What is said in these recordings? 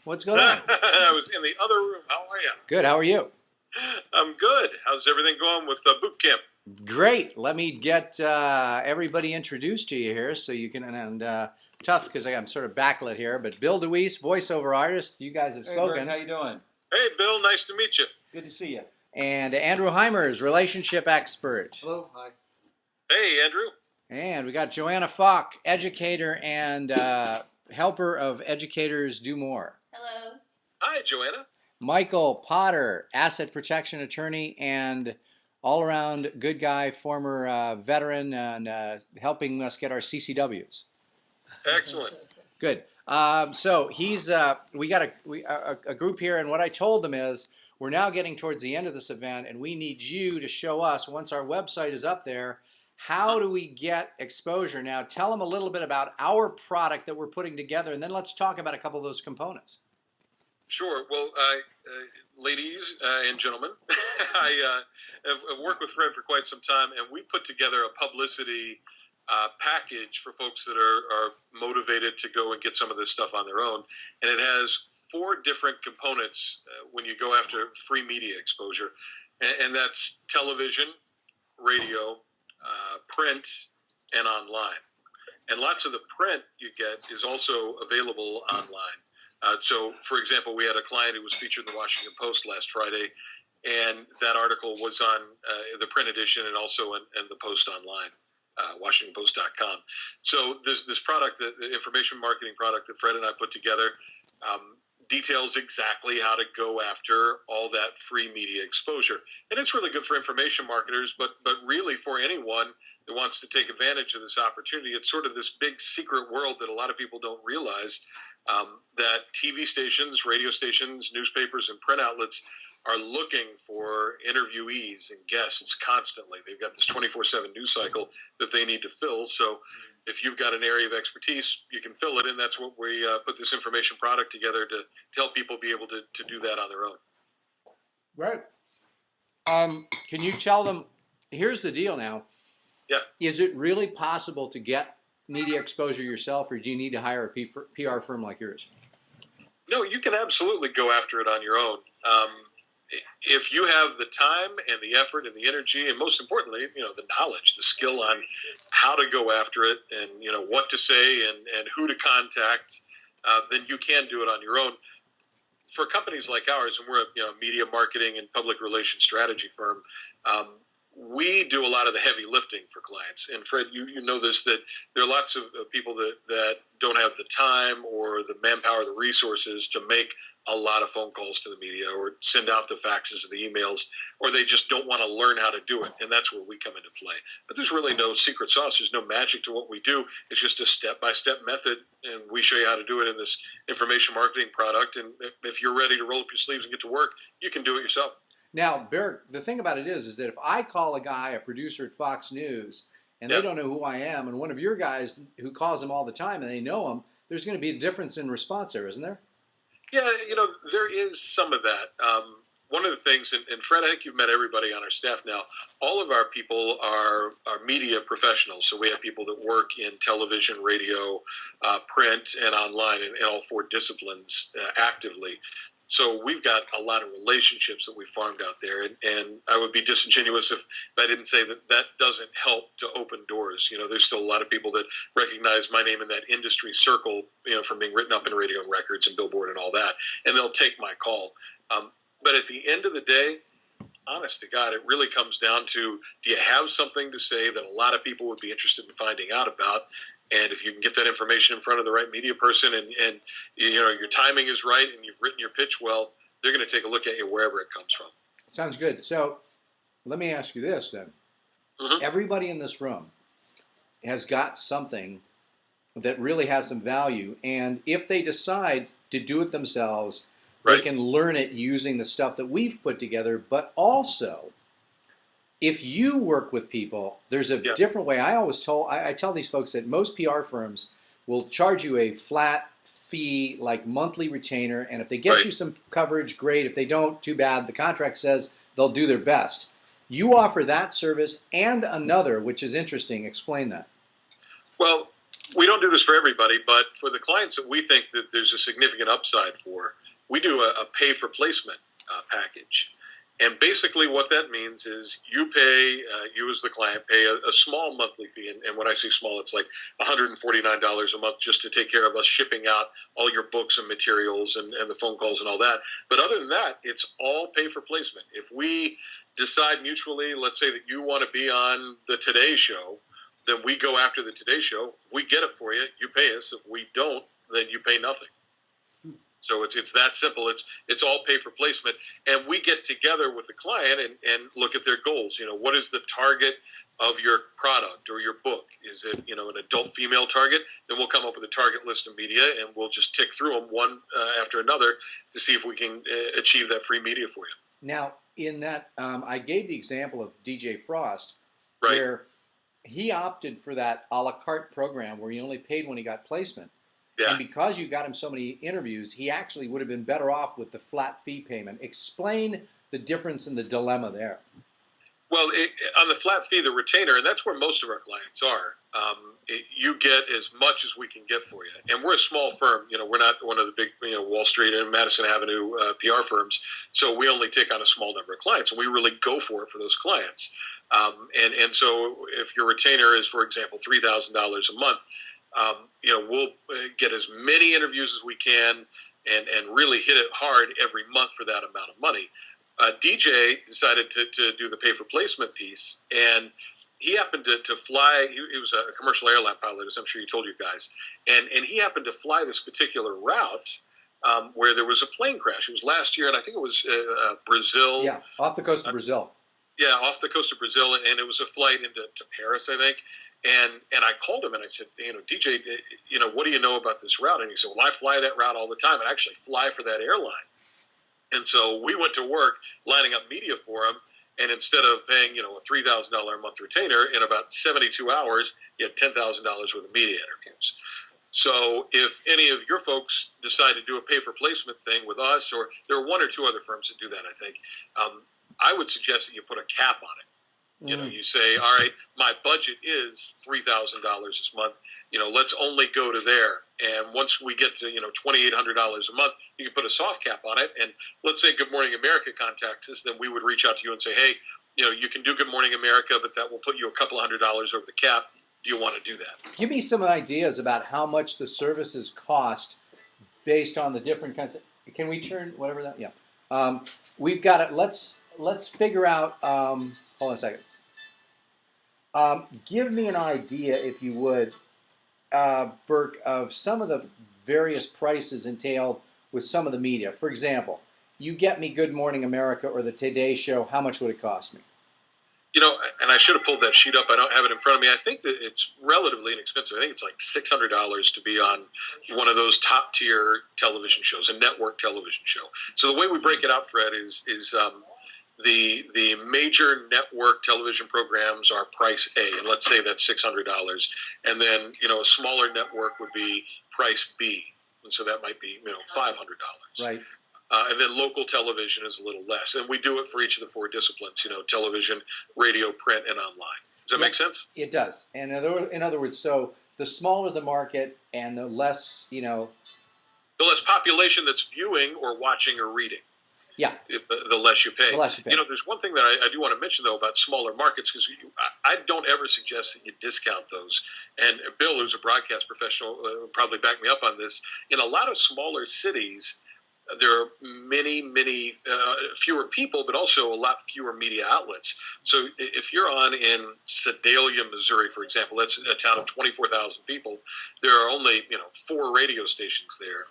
What's going on? I was in the other room. How are you? Good. How are you? I'm good. How's everything going with Bootcamp? Great. Let me get everybody introduced to you here so you can, tough because I'm sort of backlit here, but Bill DeWeese, voiceover artist, you guys have spoken. Burke, how you doing? Hey, Bill. Nice to meet you. Good to see you. And Andrew Heimers, relationship expert. Hello, hi. Hey, Andrew. And we got Joanna Falk, educator and helper of Educators Do More. Hello. Hi, Joanna. Michael Potter, asset protection attorney and all-around good guy, former veteran, and helping us get our CCWs. Excellent. Good. So he's we got a group here, and what I told them is we're now getting towards the end of this event, and we need you to show us once our website is up there. How do we get exposure? Now, tell them a little bit about our product that we're putting together, and then let's talk about a couple of those components. Sure. Well, ladies and gentlemen, I have worked with Fred for quite some time, and we put together a publicity package for folks that are motivated to go and get some of this stuff on their own. And it has 4 different components when you go after free media exposure. And that's television, radio, print, and online. And lots of the print you get is also available online. So, for example, we had a client who was featured in the Washington Post last Friday, and that article was on the print edition and also in the Post online, WashingtonPost.com. So this product, the information marketing product that Fred and I put together, details exactly how to go after all that free media exposure. And it's really good for information marketers, but really for anyone that wants to take advantage of this opportunity. It's sort of this big secret world that a lot of people don't realize, that TV stations, radio stations, newspapers, and print outlets are looking for interviewees and guests constantly. They've got this 24/7 news cycle that they need to fill. So if you've got an area of expertise, you can fill it, and that's what we put this information product together to help people be able to do that on their own. Right. Can you tell them, here's the deal now. Yeah. Is it really possible to get media exposure yourself, or do you need to hire a PR firm like yours? No, you can absolutely go after it on your own. If you have the time and the effort and the energy, and most importantly, the knowledge, the skill on how to go after it, and what to say and who to contact, then you can do it on your own. For companies like ours, and we're a media marketing and public relations strategy firm, we do a lot of the heavy lifting for clients. And Fred, you know this, that there are lots of people that don't have the time or the manpower, the resources to make a lot of phone calls to the media or send out the faxes or the emails, or they just don't want to learn how to do it. And that's where we come into play. But there's really no secret sauce. There's no magic to what we do. It's just a step-by-step method, and we show you how to do it in this information marketing product. And if you're ready to roll up your sleeves and get to work, you can do it yourself. Now, Burke, the thing about it is that if I call a guy, a producer at Fox News, and they don't know who I am, and one of your guys who calls him all the time and they know him, there's going to be a difference in response there, isn't there? Yeah, there is some of that. One of the things, and Fred, I think you've met everybody on our staff now. All of our people are media professionals. So we have people that work in television, radio, print, and online, in all 4 disciplines actively. So we've got a lot of relationships that we farmed out there, and I would be disingenuous if I didn't say that doesn't help to open doors. There's still a lot of people that recognize my name in that industry circle, from being written up in radio and records and Billboard and all that, and they'll take my call. But at the end of the day, honest to God, it really comes down to, do you have something to say that a lot of people would be interested in finding out about? And if you can get that information in front of the right media person, and your timing is right, and you've written your pitch well, they're going to take a look at you wherever it comes from. Sounds good. So let me ask you this then. Mm-hmm. Everybody in this room has got something that really has some value, and if they decide to do it themselves, they can learn it using the stuff that we've put together. But also, if you work with people, there's a different way. I tell these folks that most PR firms will charge you a flat fee, like monthly retainer, and if they get you some coverage, great. If they don't, too bad. The contract says they'll do their best. You offer that service and another, which is interesting. Explain that. Well, we don't do this for everybody, but for the clients that we think that there's a significant upside for, we do a pay for placement package. And basically what that means is you pay, you as the client, pay a small monthly fee. And when I say small, it's like $149 a month just to take care of us shipping out all your books and materials and the phone calls and all that. But other than that, it's all pay for placement. If we decide mutually, let's say that you want to be on the Today Show, then we go after the Today Show. If we get it for you, you pay us. If we don't, then you pay nothing. So it's that simple. It's all pay for placement, and we get together with the client and look at their goals. What is the target of your product or your book? Is it an adult female target? Then we'll come up with a target list of media, and we'll just tick through them one after another to see if we can achieve that free media for you. Now, in that, I gave the example of DJ Frost, right, where he opted for that a la carte program where he only paid when he got placement. Yeah. And because you got him so many interviews, he actually would have been better off with the flat fee payment. Explain the difference and the dilemma there. Well, on the flat fee, the retainer, and that's where most of our clients are, you get as much as we can get for you. And we're a small firm. We're not one of the big Wall Street and Madison Avenue PR firms. So we only take on a small number of clients, and we really go for it for those clients. And so if your retainer is, for example, $3,000 a month, we'll get as many interviews as we can and really hit it hard every month for that amount of money. DJ decided to do the pay for placement piece, and he happened to fly. He was a commercial airline pilot, as I'm sure he told you guys, and he happened to fly this particular route where there was a plane crash. It was last year, and I think it was Brazil. Yeah, off the coast of Brazil. Yeah, off the coast of Brazil, and it was a flight into Paris, I think. And I called him and I said, DJ, what do you know about this route? And he said, well, I fly that route all the time. I actually fly for that airline. And so we went to work lining up media for him. And instead of paying, a $3,000 a month retainer, in about 72 hours, you had $10,000 worth of media interviews. So if any of your folks decide to do a pay for placement thing with us, or there are one or two other firms that do that, I think, I would suggest that you put a cap on it. You say, all right, my budget is $3,000 this month. Let's only go to there. And once we get to, $2,800 a month, you can put a soft cap on it. And let's say Good Morning America contacts us, then we would reach out to you and say, hey, you can do Good Morning America, but that will put you a couple $100 over the cap. Do you want to do that? Give me some ideas about how much the services cost based on the different kinds of, can we turn whatever that, yeah. We've got it. Let's figure out, hold on a second. Give me an idea, if you would, Burke, of some of the various prices entailed with some of the media. For example, you get me Good Morning America or the Today Show, how much would it cost me? And I should have pulled that sheet up. I don't have it in front of me. I think that it's relatively inexpensive. I think it's like $600 to be on one of those top tier television shows, a network television show. So the way we break it out, Fred, is the major network television programs are price A, and let's say that's $600. And then, a smaller network would be price B. And so that might be, $500. Right. And then local television is a little less. And we do it for each of the four disciplines, television, radio, print, and online. Does that make sense? It does. And in other words, so the smaller the market and the less, the less population that's viewing or watching or reading. Yeah. The less you pay. The less you pay. There's one thing that I do want to mention, though, about smaller markets, because I don't ever suggest that you discount those. And Bill, who's a broadcast professional, will probably back me up on this. In a lot of smaller cities, there are many fewer people, but also a lot fewer media outlets. So if you're on in Sedalia, Missouri, for example, that's a town of 24,000 people, there are only 4 radio stations there.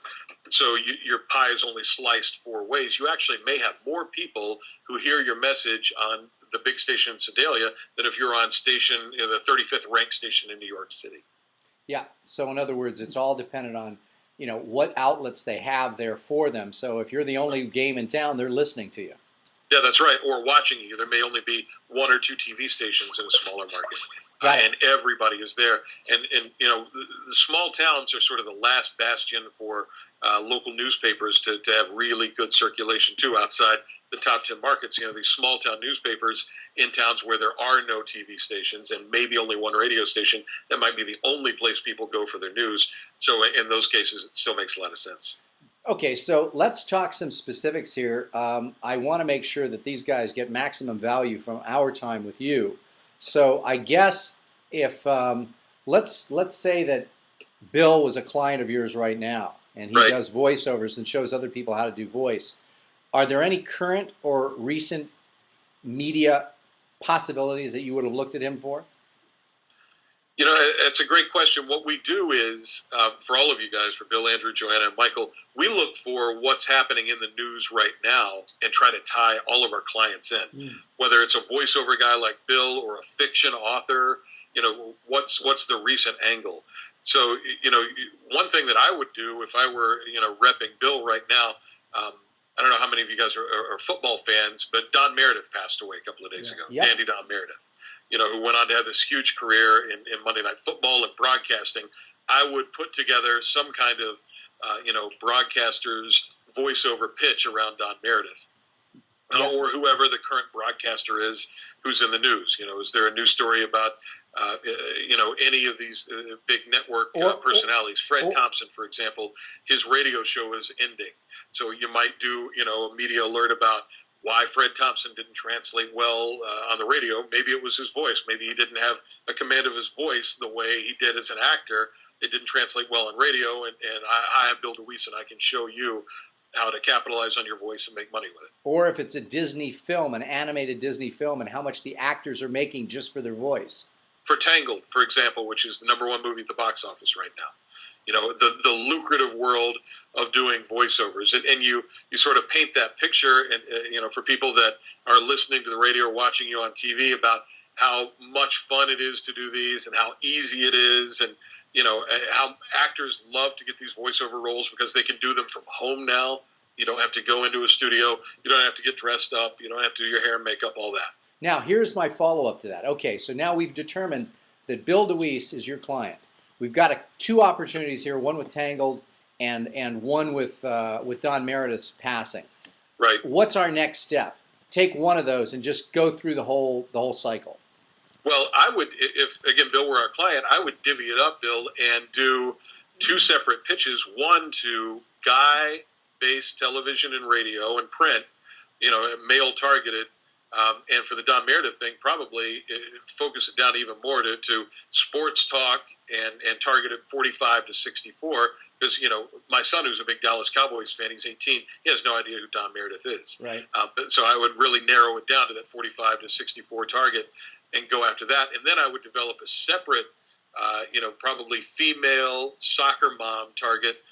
So your pie is only sliced 4 ways. You actually may have more people who hear your message on the big station in Sedalia than if you're on station, the 35th ranked station in New York City. Yeah. So in other words, it's all dependent on what outlets they have there for them. So if you're the only game in town, they're listening to you. Yeah, that's right. Or watching you. There may only be 1 or 2 TV stations in a smaller market. And everybody is there. And the small towns are sort of the last bastion for local newspapers to have really good circulation too outside the top 10 markets. These small town newspapers in towns where there are no TV stations and maybe only 1 radio station, that might be the only place people go for their news. So in those cases, it still makes a lot of sense. Okay, so let's talk some specifics here. I want to make sure that these guys get maximum value from our time with you. So I guess if let's say that Bill was a client of yours right now, and he Right. does voiceovers and shows other people how to do voice. Are there any current or recent media possibilities that you would have looked at him for? You know, it's a great question. What we do is, for all of you guys, for Bill, Andrew, Joanna, and Michael, we look for what's happening in the news right now and try to tie all of our clients in. Whether it's a voiceover guy like Bill or a fiction author, you know, what's the recent angle? So, you know, one thing that I would do if I were, you know, repping Bill right now, I don't know how many of you guys are football fans, but Don Meredith passed away a couple of days ago. Yep. Dandy Don Meredith, you know, who went on to have this huge career in Monday Night Football and broadcasting. I would put together some kind of, you know, broadcaster's voiceover pitch around Don Meredith, or whoever the current broadcaster is who's in the news. You know, is there a news story about, you know, any of these big network personalities? Fred Thompson, for example, his radio show is ending. So you might do, you know, a media alert about why Fred Thompson didn't translate well on the radio. Maybe it was his voice. Maybe he didn't have a command of his voice the way he did as an actor. It didn't translate well on radio. And I am Bill DeWeese, and I can show you how to capitalize on your voice and make money with it. Or if it's a Disney film, an animated Disney film, and how much the actors are making just for their voice. For Tangled, for example, which is the #1 movie at the box office right now. You know, the lucrative world of doing voiceovers. And you sort of paint that picture, and you know, for people that are listening to the radio or watching you on TV, about how much fun it is to do these and how easy it is, and, you know, how actors love to get these voiceover roles because they can do them from home now. You don't have to go into a studio. You don't have to get dressed up. You don't have to do your hair and makeup, all that. Now, here's my follow-up to that. Okay, so now we've determined that Bill DeWeese is your client. We've got two opportunities here, one with Tangled and one with Don Meredith's passing. Right. What's our next step? Take one of those and just go through the whole cycle. Well, I would, if, again, Bill were our client, I would divvy it up, Bill, and do two separate pitches. One to guy-based television and radio and print, you know, male-targeted. And for the Don Meredith thing, probably focus it down even more to sports talk and target it 45 to 64. Because, you know, my son, who's a big Dallas Cowboys fan, he's 18, he has no idea who Don Meredith is. Right. So I would really narrow it down to that 45 to 64 target and go after that. And then I would develop a separate, you know, probably female soccer mom target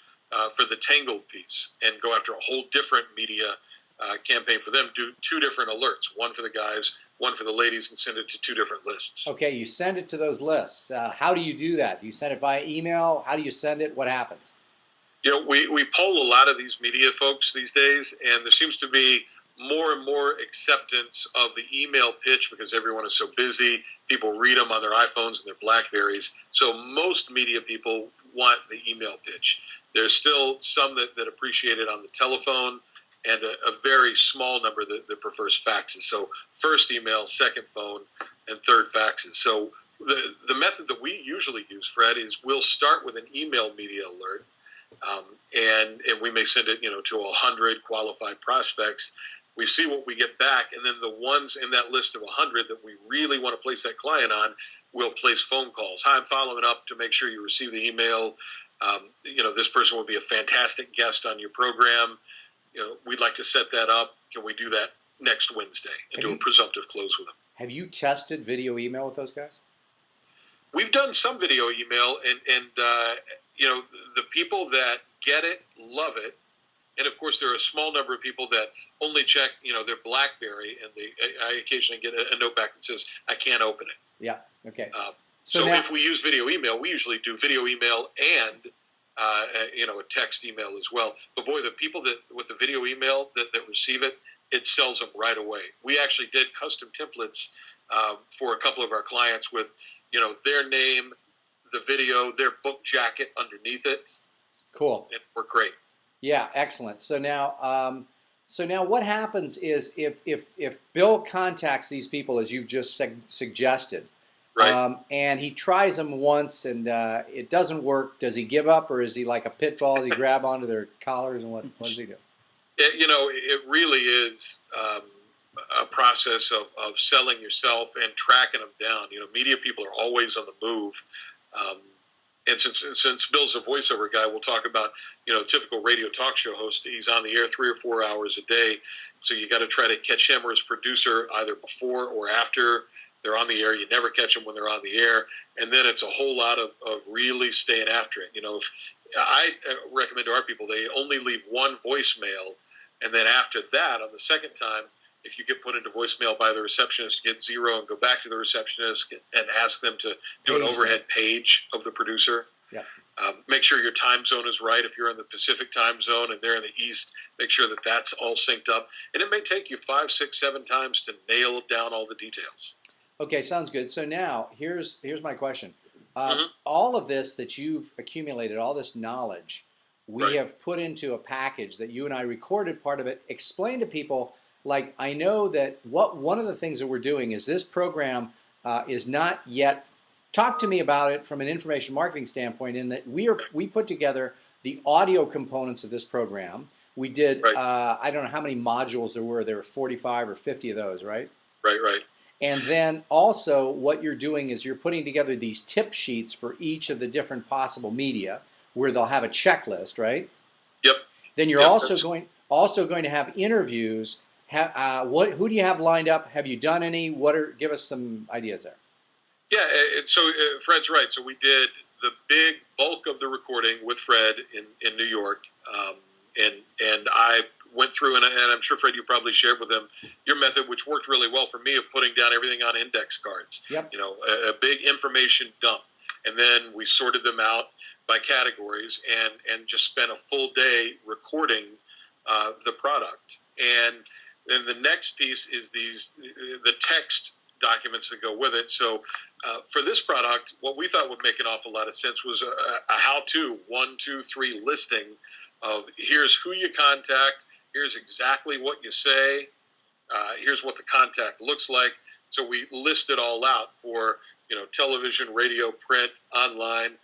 for the Tangled piece, and go after a whole different media campaign for them. Do two different alerts, one for the guys, one for the ladies, and send it to two different lists. Okay, you send it to those lists. How do you do that? Do you send it via email? How do you send it? What happens? You know, we poll a lot of these media folks these days, and there seems to be more and more acceptance of the email pitch because everyone is so busy. People read them on their iPhones and their Blackberries. So most media people want the email pitch. There's still some that appreciate it on the telephone, and a very small number that prefers faxes. So first email, second phone, and third faxes. So the method that we usually use, Fred, is we'll start with an email media alert, and we may send it, you know, to 100 qualified prospects. We see what we get back, and then the ones in that list of 100 that we really want to place that client on, we'll place phone calls. Hi, I'm following up to make sure you receive the email. You know, this person will be a fantastic guest on your program. You know, we'd like to set that up. Can we do that next Wednesday and do a presumptive close with them? Have you tested video email with those guys? We've done some video email, and you know, the people that get it love it, and of course there are a small number of people that only check, you know, their BlackBerry, and I occasionally get a note back that says I can't open it. Yeah. Okay. So now, if we use video email, we usually do video email and you know, a text email as well. But boy, the people that with the video email that receive it, it sells them right away. We actually did custom templates for a couple of our clients with, you know, their name, the video, their book jacket underneath it. Cool. And we're great. Yeah, excellent. So now what happens is if Bill contacts these people as you've just suggested, Right. And he tries them once, and it doesn't work. Does he give up, or is he like a pit bull? Does he grab onto their collars, and what does he do? It really is a process of selling yourself and tracking them down. Media people are always on the move. Um, and since Bill's a voiceover guy, we'll talk about, typical radio talk show host. He's on the air 3 or 4 hours a day. So you got to try to catch him or his producer either before or after they're on the air. You never catch them when they're on the air. And then it's a whole lot of really staying after it. If I recommend to our people, they only leave one voicemail. And then after that, on the second time, if you get put into voicemail by the receptionist, get 0 and go back to the receptionist and ask them to do an overhead page of the producer. Yeah. Make sure your time zone is right. If you're in the Pacific time zone and they're in the East, make sure that that's all synced up. And it may take you 5, 6, 7 times to nail down all the details. Okay, sounds good. So now, here's my question. All of this that you've accumulated, all this knowledge, we have put into a package that you and I recorded part of it. Explain to people, like, I know that one of the things that we're doing is this program is not yet, talk to me about it from an information marketing standpoint, in that we put together the audio components of this program. We did, I don't know how many modules there were 45 or 50 of those, right? Right. And then also what you're doing is you're putting together these tip sheets for each of the different possible media, where they'll have a checklist, right? Yep. Then you're also going to have interviews. Who do you have lined up? Have you done any? Give us some ideas there. Yeah. So Fred's right. So we did the big bulk of the recording with Fred in New York, and I went through, and I'm sure, Fred, you probably shared with him your method, which worked really well for me, of putting down everything on index cards. Yep. A big information dump, and then we sorted them out by categories and just spent a full day recording the product. And then the next piece is the text documents that go with it. So for this product, what we thought would make an awful lot of sense was a how-to 1, 2, 3 listing of here's who you contact, here's exactly what you say, here's what the contact looks like. So we list it all out for television, radio, print, online,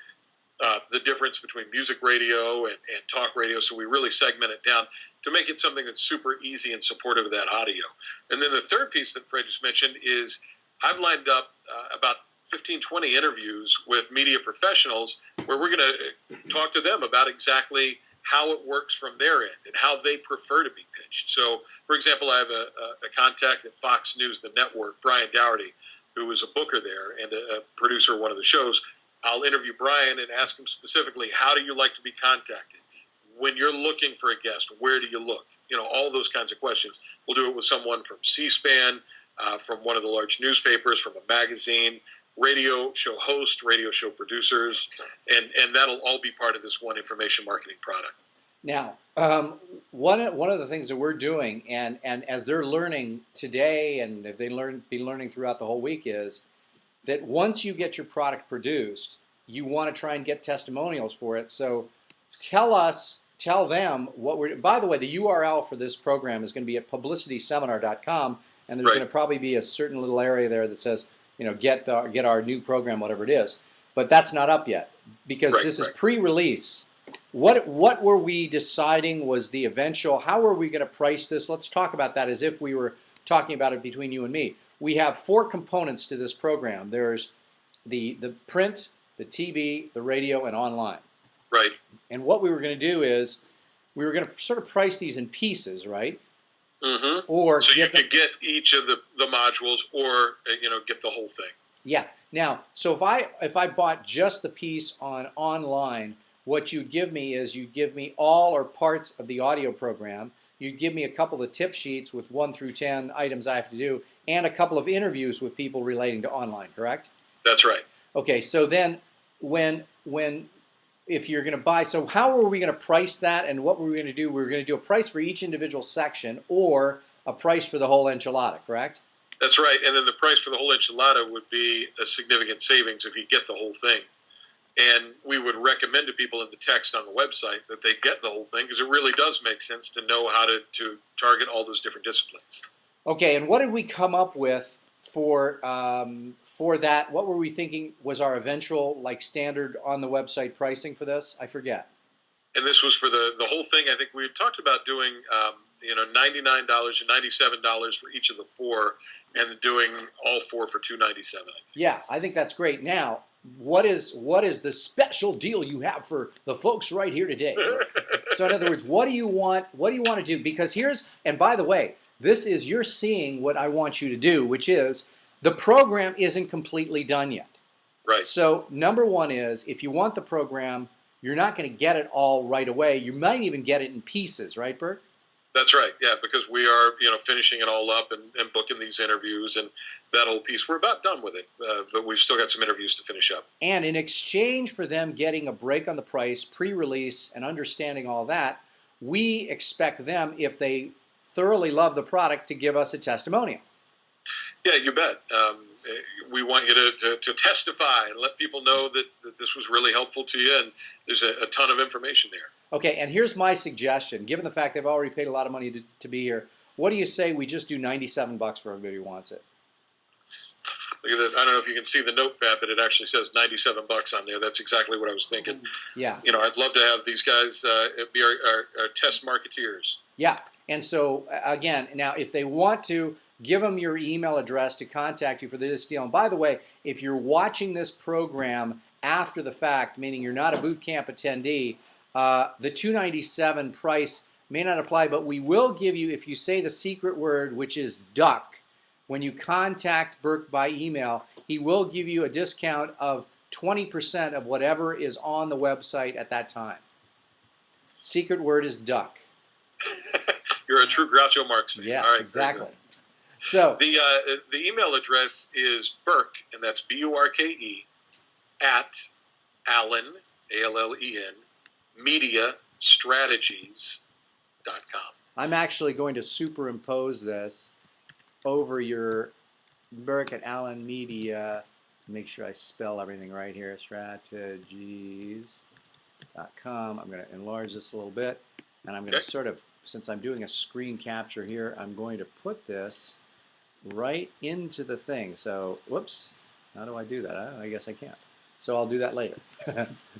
the difference between music radio and talk radio. So we really segment it down to make it something that's super easy and supportive of that audio. And then the third piece that Fred just mentioned is I've lined up about 15, 20 interviews with media professionals where we're going to talk to them about exactly how it works from their end and how they prefer to be pitched. So, for example, I have a contact at Fox News, the network, Brian Dougherty, who was a booker there and a producer of one of the shows. I'll interview Brian and ask him specifically, how do you like to be contacted? When you're looking for a guest, where do you look? All those kinds of questions. We'll do it with someone from C-SPAN, from one of the large newspapers, from a magazine, radio show host, radio show producers, and that'll all be part of this one information marketing product. Now, one of the things that we're doing, and as they're learning today, and if they be learning throughout the whole week, is that once you get your product produced, you want to try and get testimonials for it. So tell them what we're. By the way, the URL for this program is going to be at publicityseminar.com, and there's going to probably be a certain little area there that says, get our new program, whatever it is. But that's not up yet because this is pre-release. What were we deciding was the eventual? How are we going to price this? Let's talk about that as if we were talking about it between you and me. We have 4 components to this program. There's the print, the TV, the radio, and online. Right. And what we were going to do is we were going to sort of price these in pieces, right? Mm-hmm. Or so you could get each of the modules, or get the whole thing. Yeah. Now, so if I bought just the piece on online, what you'd give me is you'd give me all or parts of the audio program. You'd give me a couple of tip sheets with 1 through 10 items I have to do, and a couple of interviews with people relating to online. Correct? That's right. Okay. So then, if you're going to buy, so how are we going to price that, and what were we going to do? We were going to do a price for each individual section, or a price for the whole enchilada, correct? That's right. And then the price for the whole enchilada would be a significant savings if you get the whole thing. And we would recommend to people in the text on the website that they get the whole thing, because it really does make sense to know how to target all those different disciplines. Okay, and what did we come up with for for that, what were we thinking was our eventual like standard on the website pricing for this? I forget. And this was for the whole thing. I think we had talked about doing $99 and $97 for each of the four, and doing all four for $297. Yeah, I think that's great. Now, what is the special deal you have for the folks right here today? So in other words, what do you want? What do you want to do? Because and by the way, you're seeing what I want you to do, which is the program isn't completely done yet. Right. So number one is, if you want the program, you're not going to get it all right away. You might even get it in pieces, right, Burke? That's right, yeah, because we are, finishing it all up and booking these interviews and that whole piece. We're about done with it, but we've still got some interviews to finish up. And in exchange for them getting a break on the price, pre-release, and understanding all that, we expect them, if they thoroughly love the product, to give us a testimonial. Yeah, you bet. We want you to testify and let people know that this was really helpful to you, and there's a ton of information there. Okay, and here's my suggestion. Given the fact they've already paid a lot of money to be here, what do you say we just do $97 for everybody who wants it? Look at that. I don't know if you can see the notepad, but it actually says $97 on there. That's exactly what I was thinking. Yeah. I'd love to have these guys be our test marketeers. Yeah, and so again, now if they want to, give them your email address to contact you for this deal. And by the way, if you're watching this program after the fact, meaning you're not a boot camp attendee, the $297 price may not apply, but we will give you, if you say the secret word, which is duck, when you contact Burke by email, he will give you a discount of 20% of whatever is on the website at that time. Secret word is duck. You're a true Groucho Marx fan. Yes, all right, exactly. So the email address is Burke, and that's Burke, at Allen, ALLEN, mediastrategies.com. I'm actually going to superimpose this over your Burke at Allen Media. Make sure I spell everything right here. Strategies.com. I'm going to enlarge this a little bit, and I'm going to sort of, since I'm doing a screen capture here, I'm going to put this right into the thing. So, whoops, how do I do that? I guess I can't. So I'll do that later.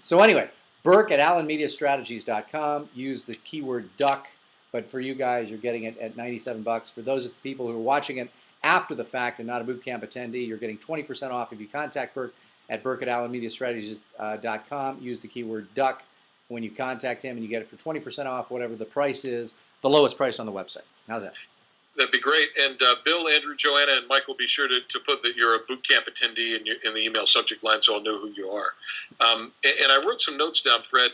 So anyway, Burke at AllenMediaStrategies.com. Use the keyword duck, but for you guys, you're getting it at $97. For those people who are watching it after the fact and not a boot camp attendee, you're getting 20% off if you contact Burke at AllenMediaStrategies.com. Use the keyword duck when you contact him, and you get it for 20% off whatever the price is, the lowest price on the website. How's that? That'd be great. And Bill, Andrew, Joanna, and Mike will be sure to put that you're a boot camp attendee in the email subject line, so I'll know who you are. And I wrote some notes down, Fred.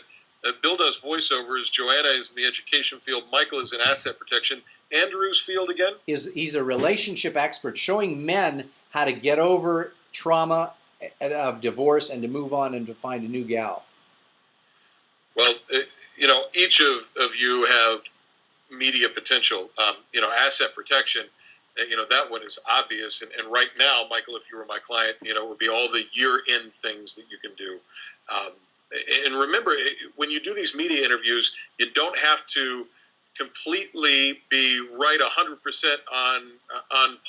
Bill does voiceovers. Joanna is in the education field. Michael is in asset protection. Andrew's field again? He's a relationship expert, showing men how to get over trauma of divorce and to move on and to find a new gal. Well, each of you have media potential. Asset protection, that one is obvious. And right now, Michael, if you were my client, it would be all the year-end things that you can do. And remember, when you do these media interviews, you don't have to completely be right 100% on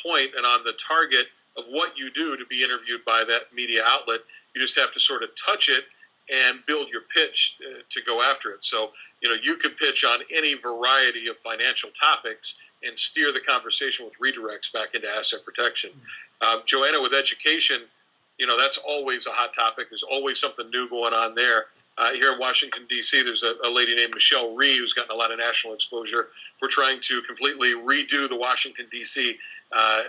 point and on the target of what you do to be interviewed by that media outlet. You just have to sort of touch it and build your pitch to go after it. So, you could pitch on any variety of financial topics and steer the conversation with redirects back into asset protection. Joanna, with education, that's always a hot topic. There's always something new going on there. Here in Washington, D.C., there's a lady named Michelle Rhee who's gotten a lot of national exposure for trying to completely redo the Washington, D.C.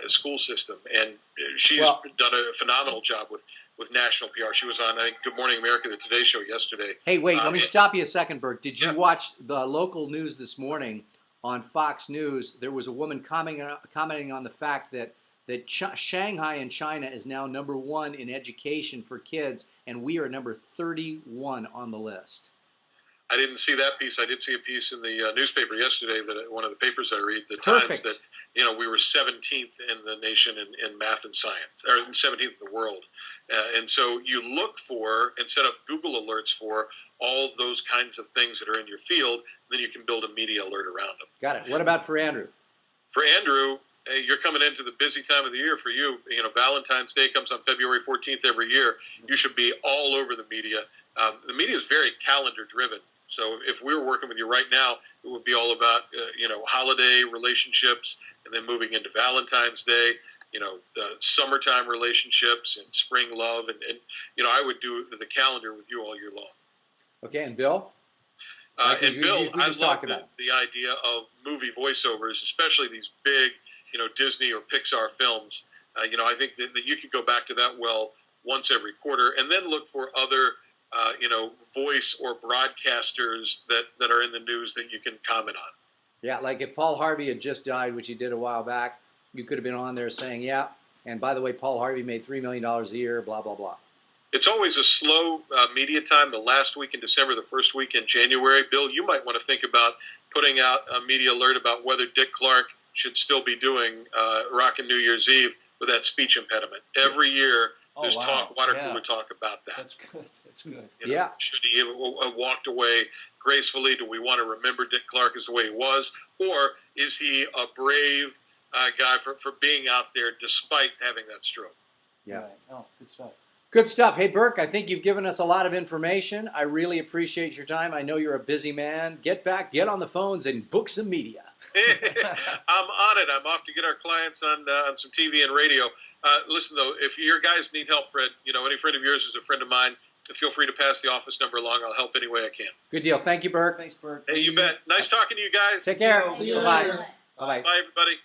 School system. And she's done a phenomenal job with national PR. She was on, I think, Good Morning America, the Today Show yesterday. Hey, wait, let me stop you a second, Burke. Did you watch the local news this morning on Fox News? There was a woman commenting on the fact that Shanghai in China is now #1 in education for kids, and we are number 31 on the list. I didn't see that piece. I did see a piece in the newspaper yesterday, that one of the papers I read, the Perfect. Times, that we were 17th in the nation in math and science, or 17th in the world. And so you look for and set up Google alerts for all those kinds of things that are in your field. Then you can build a media alert around them. Got it. What about for Andrew? For Andrew, you're coming into the busy time of the year for you. You know, Valentine's Day comes on February 14th every year. You should be all over the media. The media is very calendar driven. So if we were working with you right now, it would be all about, holiday relationships, and then moving into Valentine's Day, summertime relationships and spring love. And I would do the calendar with you all year long. Okay, and Bill? I love the idea of movie voiceovers, especially these big, Disney or Pixar films. I think that you could go back to that well once every quarter, and then look for other, voice or broadcasters that are in the news that you can comment on. Yeah, like if Paul Harvey had just died, which he did a while back, you could have been on there saying, yeah, and by the way, Paul Harvey made $3 million a year, blah, blah, blah. It's always a slow media time, the last week in December, the first week in January. Bill, you might want to think about putting out a media alert about whether Dick Clark should still be doing Rockin' New Year's Eve with that speech impediment. Every year there's water cooler talk about that. That's good. That's good. Should he have walked away gracefully? Do we want to remember Dick Clark as the way he was? Or is he a brave guy for being out there despite having that stroke? Yeah. Right. Oh, good stuff. Good stuff. Hey, Burke, I think you've given us a lot of information. I really appreciate your time. I know you're a busy man. Get on the phones and book some media. I'm on it. I'm off to get our clients on some TV and radio. Listen, though, if your guys need help, Fred, any friend of yours is a friend of mine, feel free to pass the office number along. I'll help any way I can. Good deal. Thank you, Burke. Thanks, Burke. Hey, you bet. Nice talking to you guys. Take care. See you Bye-bye. later. Bye-bye. Bye, everybody.